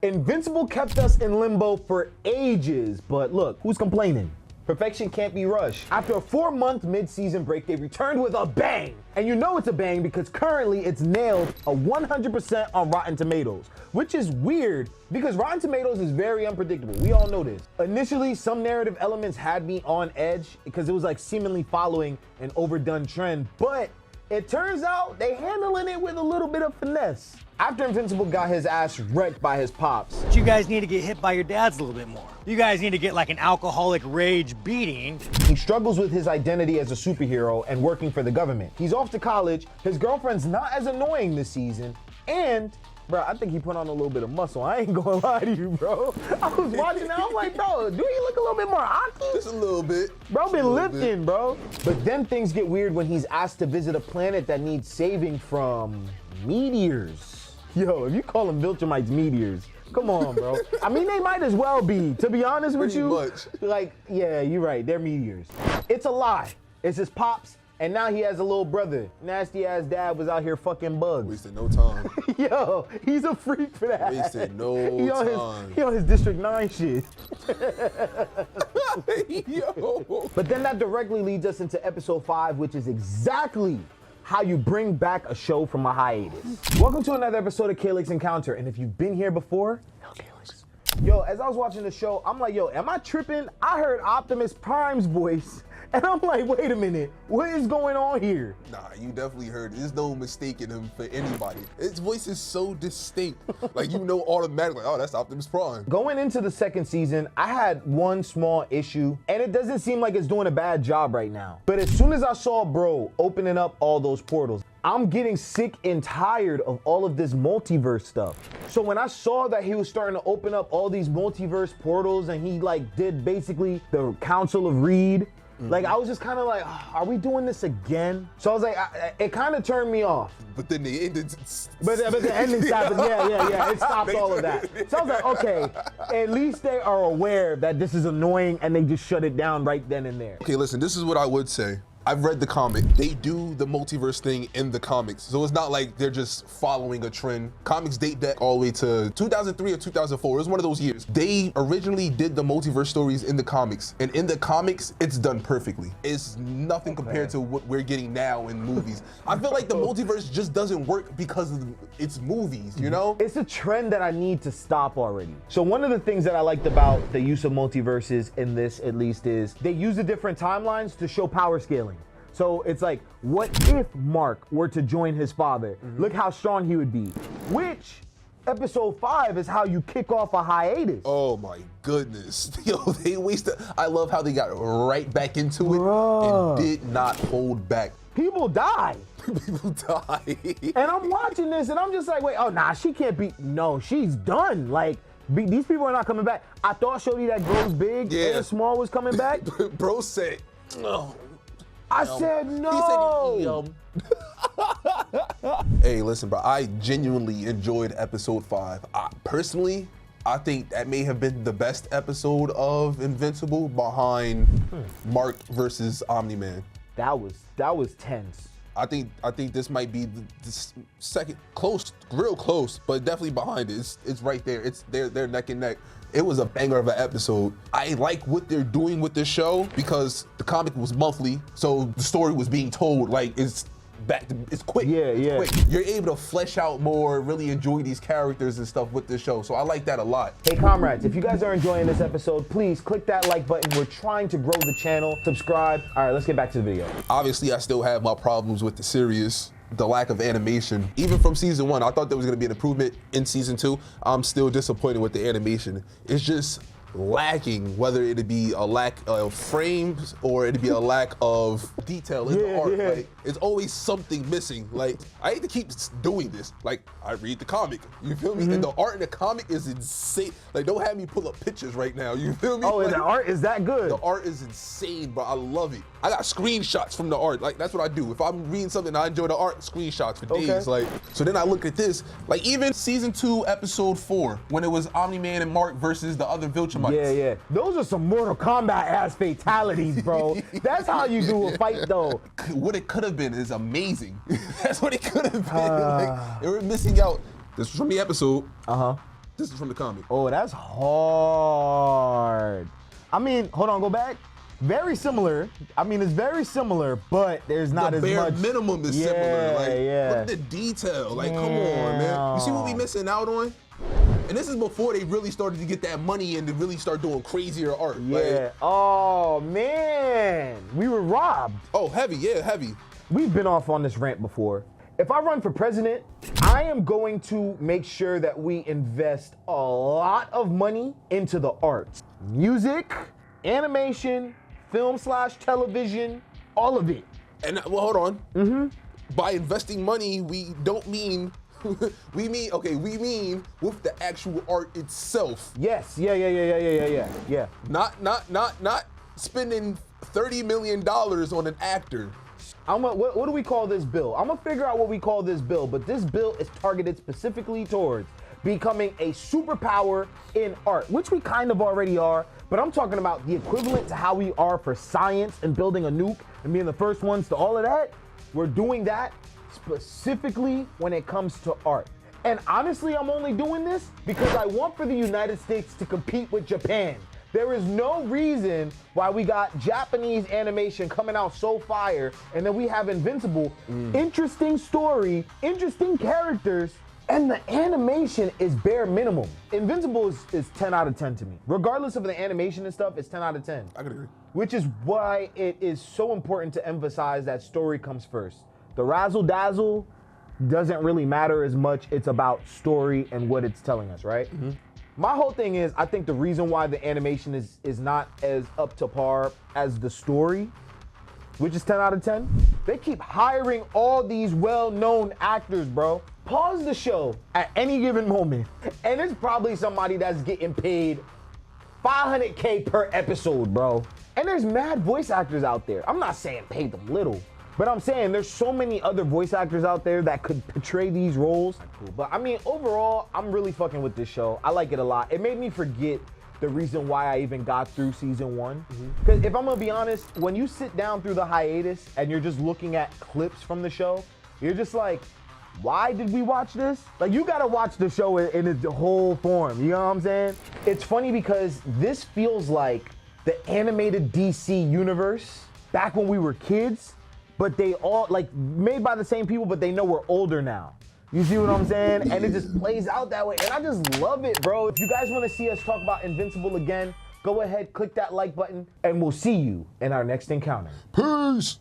Invincible kept us in limbo for ages, but look, who's complaining? Perfection can't be rushed. After a 4-month mid-season break, they returned with a bang. And you know it's a bang because currently it's nailed a 100% on Rotten Tomatoes, which is weird because Rotten Tomatoes is very unpredictable. We all know this. Initially, some narrative elements had me on edge because it was like seemingly following an overdone trend, but it turns out they handling it with a little bit of finesse. After Invincible got his ass wrecked by his pops. You guys need to get hit by your dads a little bit more. You guys need to get like an alcoholic rage beating. He struggles with his identity as a superhero and working for the government. He's off to college, his girlfriend's not as annoying this season, and bro, I think he put on a little bit of muscle. I ain't gonna lie to you, bro. I was watching that, I'm like, bro, do you look a little bit more hockey? Just a little bit. Bro, been lifting, bro. But then things get weird when he's asked to visit a planet that needs saving from meteors. Yo, if you call them Viltrumites meteors, come on, bro. I mean, they might as well be, to be honest with you. Much. Like, yeah, you're right, they're meteors. It's a lie. It's his pops, and now he has a little brother. Nasty ass dad was out here fucking bugs. Wasted no time. Yo, he's a freak for that. Wasted no time. He on his District 9 shit. Yo. But then that directly leads us into episode 5, which is exactly how you bring back a show from a hiatus. Welcome to another episode of Kaylex Encounter, and if you've been here before, yo, as I was watching the show, I'm like, yo, am I tripping? I heard Optimus Prime's voice, and I'm like, wait a minute, what is going on here? Nah, you definitely heard it. There's no mistaking him for anybody. His voice is so distinct. Like, you know automatically, oh, that's Optimus Prime. Going into the second season, I had one small issue, and it doesn't seem like it's doing a bad job right now. But as soon as I saw bro opening up all those portals, I'm getting sick and tired of all of this multiverse stuff. So when I saw that he was starting to open up all these multiverse portals and he like did basically the Council of Reed, like I was just kind of like, are we doing this again? So I was like, it kind of turned me off. But then the ending. But the ending stopped. Yeah. It stopped all of that. So I was like, okay, at least they are aware that this is annoying and they just shut it down right then and there. Okay, listen, this is what I would say. I've read the comic. They do the multiverse thing in the comics. So it's not like they're just following a trend. Comics date back all the way to 2003 or 2004. It was one of those years. They originally did the multiverse stories in the comics. And in the comics, it's done perfectly. It's nothing compared to what we're getting now in movies. I feel like the multiverse just doesn't work because of its movies, you know? It's a trend that I need to stop already. So one of the things that I liked about the use of multiverses in this, at least, is they use the different timelines to show power scaling. So it's like, what if Mark were to join his father? Look how strong he would be. Which, episode 5 is how you kick off a hiatus. Oh my goodness. Yo, they wasted. I love how they got right back into it and did not hold back. People die. People die. And I'm watching this and I'm just like, wait, oh nah, she can't be, no, she's done. Like, these people are not coming back. I thought Shorty that grows big and small was coming back. Bro said, no. I said no. He said, hey, listen, bro. I genuinely enjoyed episode 5. Personally, I think that may have been the best episode of Invincible behind Mark versus Omni-Man. That was tense. I think this might be the second close, real close, but definitely behind it. It's right there. It's they're neck and neck. It was a banger of an episode. I like what they're doing with this show because the comic was monthly, so the story was being told like it's quick. It's quick. You're able to flesh out more, really enjoy these characters and stuff with this show. So I like that a lot. Hey comrades, if you guys are enjoying this episode, please click that like button. We're trying to grow the channel. Subscribe. All right, let's get back to the video. Obviously, I still have my problems with the series. The lack of animation. Even from season 1, I thought there was gonna be an improvement in season 2. I'm still disappointed with the animation. It's just lacking, whether it'd be a lack of frames or it'd be a lack of detail in the art. Like, it's always something missing. Like, I hate to keep doing this. Like, I read the comic, you feel me? And the art in the comic is insane. Like, don't have me pull up pictures right now, you feel me? Oh, like, and the art is that good? The art is insane, bro. I love it. I got screenshots from the art. Like, that's what I do. If I'm reading something and I enjoy the art, screenshots for days. Like, so then I look at this, like even season 2, episode 4, when it was Omni-Man and Mark versus the other Viltrumites. Yeah. Those are some Mortal Kombat ass fatalities, bro. That's how you do a fight, though. What it could have been is amazing. That's what it could have been. Like, they were missing out. This was from the episode. This is from the comic. Oh, that's hard. I mean, hold on, go back. Very similar. I mean, it's very similar, but there's not as much. The bare minimum is similar. Like, yeah. look at the detail. Like, come on, man. You see what we missing out on? And this is before they really started to get that money and to really start doing crazier art. Yeah. Like, Oh, man. We were robbed. oh, heavy. Yeah, heavy. We've been off on this rant before. If I run for president, I am going to make sure that we invest a lot of money into the arts. Music, animation, film/television, all of it. And well, hold on. Mm-hmm. By investing money, we don't mean, we mean with the actual art itself. Yes, yeah. Not spending $30 million on an actor. What do we call this bill? I'm gonna figure out what we call this bill, but this bill is targeted specifically towards becoming a superpower in art, which we kind of already are, but I'm talking about the equivalent to how we are for science and building a nuke and being the first ones to all of that. We're doing that specifically when it comes to art. And honestly, I'm only doing this because I want for the United States to compete with Japan. There is no reason why we got Japanese animation coming out so fire, and then we have Invincible. Interesting story, interesting characters, and the animation is bare minimum. Invincible is 10 out of 10 to me. Regardless of the animation and stuff, it's 10 out of 10. I could agree. Which is why it is so important to emphasize that story comes first. The razzle dazzle doesn't really matter as much. It's about story and what it's telling us, right? Mm-hmm. My whole thing is, I think the reason why the animation is not as up to par as the story, which is 10 out of 10, they keep hiring all these well-known actors, bro. Pause the show at any given moment, and it's probably somebody that's getting paid $500K per episode, bro. And there's mad voice actors out there. I'm not saying pay them little, but I'm saying there's so many other voice actors out there that could portray these roles. But I mean, overall, I'm really fucking with this show. I like it a lot. It made me forget the reason why I even got through season 1. Because if I'm gonna be honest, when you sit down through the hiatus and you're just looking at clips from the show, you're just like, why did we watch this? Like, you gotta watch the show in its whole form, you know what I'm saying? It's funny because this feels like the animated DC universe back when we were kids, but they all, like, made by the same people, but they know we're older now. You see what I'm saying? And it just plays out that way, and I just love it, bro. If you guys wanna see us talk about Invincible again, go ahead, click that like button, and we'll see you in our next encounter. Peace.